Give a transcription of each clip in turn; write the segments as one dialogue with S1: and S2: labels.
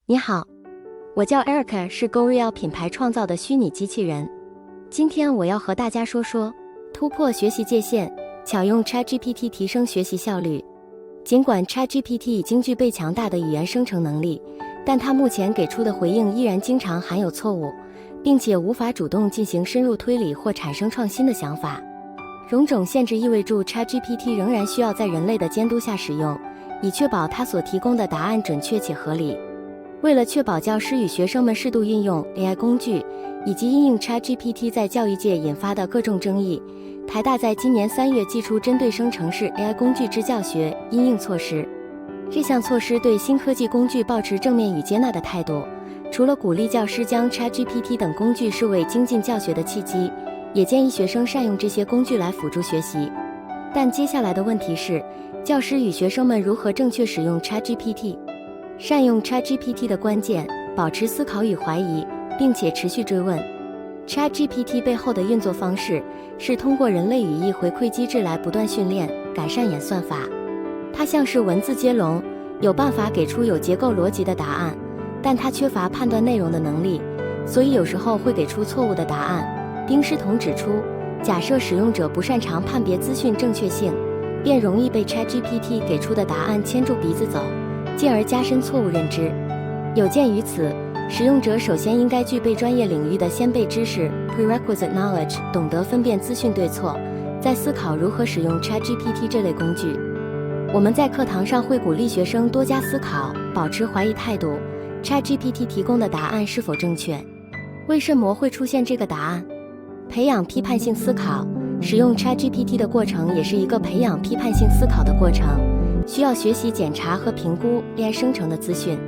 S1: 你好，我叫 Erica，是 GoReal 品牌创造的虚拟机器人。今天我要和大家说说突破学习界限，巧用 ChatGPT 提升学习效率。尽管 ChatGPT 已经具备强大的语言生成能力，但它目前给出的回应依然经常含有错误，并且无法主动进行深入推理或产生创新的想法。种种限制意味着 ChatGPT 仍然需要在人类的监督下使用，以确保它所提供的答案准确且合理。为了确保教师与学生们适度运用 AI 工具，以及因应 ChatGPT 在教育界引发的各种争议，台大在今年3月祭出针对生成式 AI 工具之教学因应措施。这项措施对新科技工具抱持正面与接纳的态度，除了鼓励教师将 ChatGPT 等工具视为精进教学的契机，也建议学生善用这些工具来辅助学习。但接下来的问题是，教师与学生们如何正确使用 ChatGPT？善用 ChatGPT 的关键，保持思考与怀疑，并且持续追问。ChatGPT 背后的运作方式是通过人类语义回馈机制来不断训练、改善演算法。它像是文字接龙，有办法给出有结构逻辑的答案，但它缺乏判断内容的能力，所以有时候会给出错误的答案。丁诗彤指出，假设使用者不擅长判别资讯正确性，便容易被 ChatGPT 给出的答案牵住鼻子走，进而加深错误认知。有鉴于此，使用者首先应该具备专业领域的先备知识 （prerequisite knowledge）， 懂得分辨资讯对错，再思考如何使用 ChatGPT 这类工具。我们在课堂上会鼓励学生多加思考，保持怀疑态度。ChatGPT 提供的答案是否正确？为什么会出现这个答案？培养批判性思考。使用 ChatGPT 的过程也是一个培养批判性思考的过程，需要学习检查和评估 AI 生成的资讯。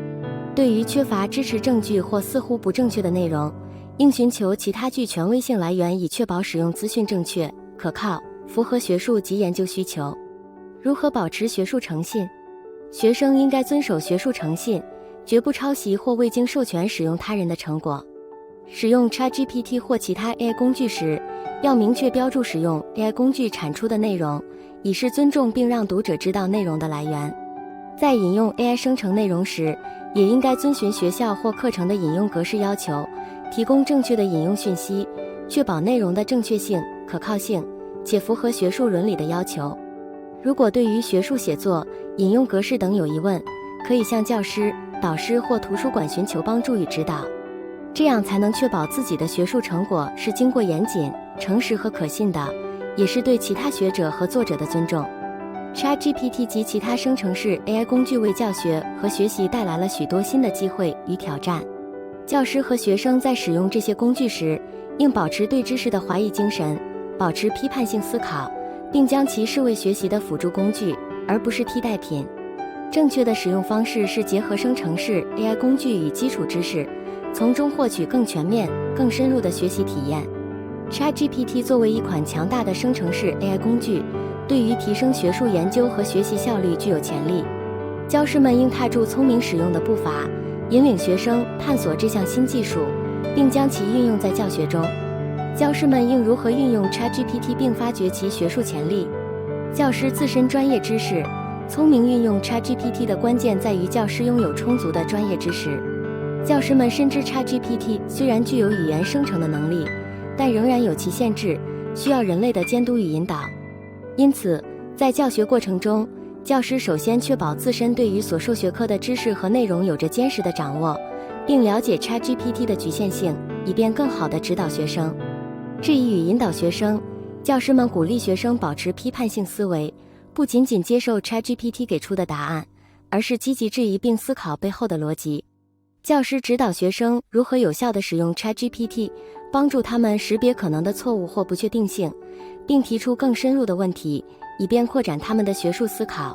S1: 对于缺乏支持证据或似乎不正确的内容，应寻求其他具权威性来源，以确保使用资讯正确、可靠，符合学术及研究需求。如何保持学术诚信？学生应该遵守学术诚信，绝不抄袭或未经授权使用他人的成果。使用 ChatGPT 或其他 AI 工具时，要明确标注使用 AI 工具产出的内容，以示尊重并让读者知道内容的来源。在引用 AI 生成内容时，也应该遵循学校或课程的引用格式要求，提供正确的引用讯息，确保内容的正确性、可靠性，且符合学术伦理的要求。如果对于学术写作、引用格式等有疑问，可以向教师、导师或图书馆寻求帮助与指导，这样才能确保自己的学术成果是经过严谨、诚实和可信的，也是对其他学者和作者的尊重。ChatGPT 及其他生成式 AI 工具为教学和学习带来了许多新的机会与挑战。教师和学生在使用这些工具时，应保持对知识的怀疑精神，保持批判性思考，并将其视为学习的辅助工具，而不是替代品。正确的使用方式是结合生成式 AI 工具与基础知识，从中获取更全面、更深入的学习体验。ChatGPT 作为一款强大的生成式 AI 工具，对于提升学术研究和学习效率具有潜力。教师们应踏出聪明使用的步伐，引领学生探索这项新技术，并将其运用在教学中。教师们应如何运用 ChatGPT 并发掘其学术潜力？教师自身专业知识。聪明运用 ChatGPT 的关键在于教师拥有充足的专业知识。教师们深知 ChatGPT 虽然具有语言生成的能力，但仍然有其限制，需要人类的监督与引导。因此，在教学过程中，教师首先确保自身对于所授学科的知识和内容有着坚实的掌握，并了解 ChatGPT 的局限性，以便更好地指导学生。质疑与引导学生，教师们鼓励学生保持批判性思维，不仅仅接受 ChatGPT 给出的答案，而是积极质疑并思考背后的逻辑。教师指导学生如何有效地使用 ChatGPT， 帮助他们识别可能的错误或不确定性，并提出更深入的问题，以便扩展他们的学术思考。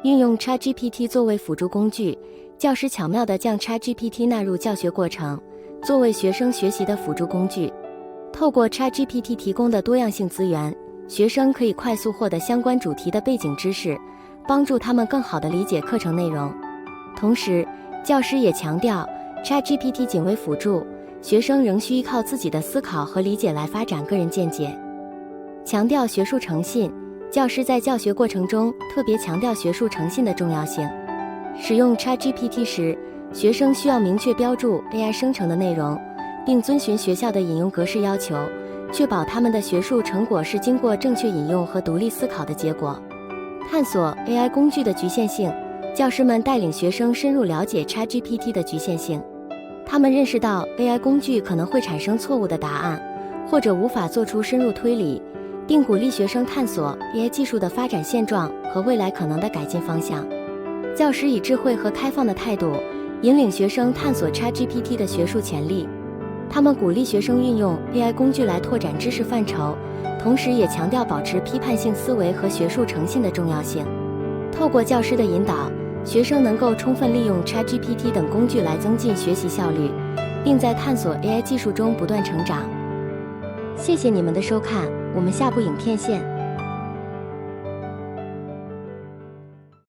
S1: 运用 ChatGPT 作为辅助工具，教师巧妙地将 ChatGPT 纳入教学过程，作为学生学习的辅助工具。透过 ChatGPT 提供的多样性资源，学生可以快速获得相关主题的背景知识，帮助他们更好地理解课程内容。同时，教师也强调 ChatGPT 仅为辅助，学生仍需依靠自己的思考和理解来发展个人见解。强调学术诚信，教师在教学过程中特别强调学术诚信的重要性。使用 ChatGPT 时，学生需要明确标注 AI 生成的内容，并遵循学校的引用格式要求，确保他们的学术成果是经过正确引用和独立思考的结果。探索 AI 工具的局限性，教师们带领学生深入了解 ChatGPT 的局限性。他们认识到 AI 工具可能会产生错误的答案，或者无法做出深入推理，并鼓励学生探索 AI 技术的发展现状和未来可能的改进方向。教师以智慧和开放的态度引领学生探索 ChatGPT 的学术潜力。他们鼓励学生运用 AI 工具来拓展知识范畴，同时也强调保持批判性思维和学术诚信的重要性。透过教师的引导，学生能够充分利用 ChatGPT 等工具来增进学习效率，并在探索 AI 技术中不断成长。谢谢你们的收看，我们下部影片见。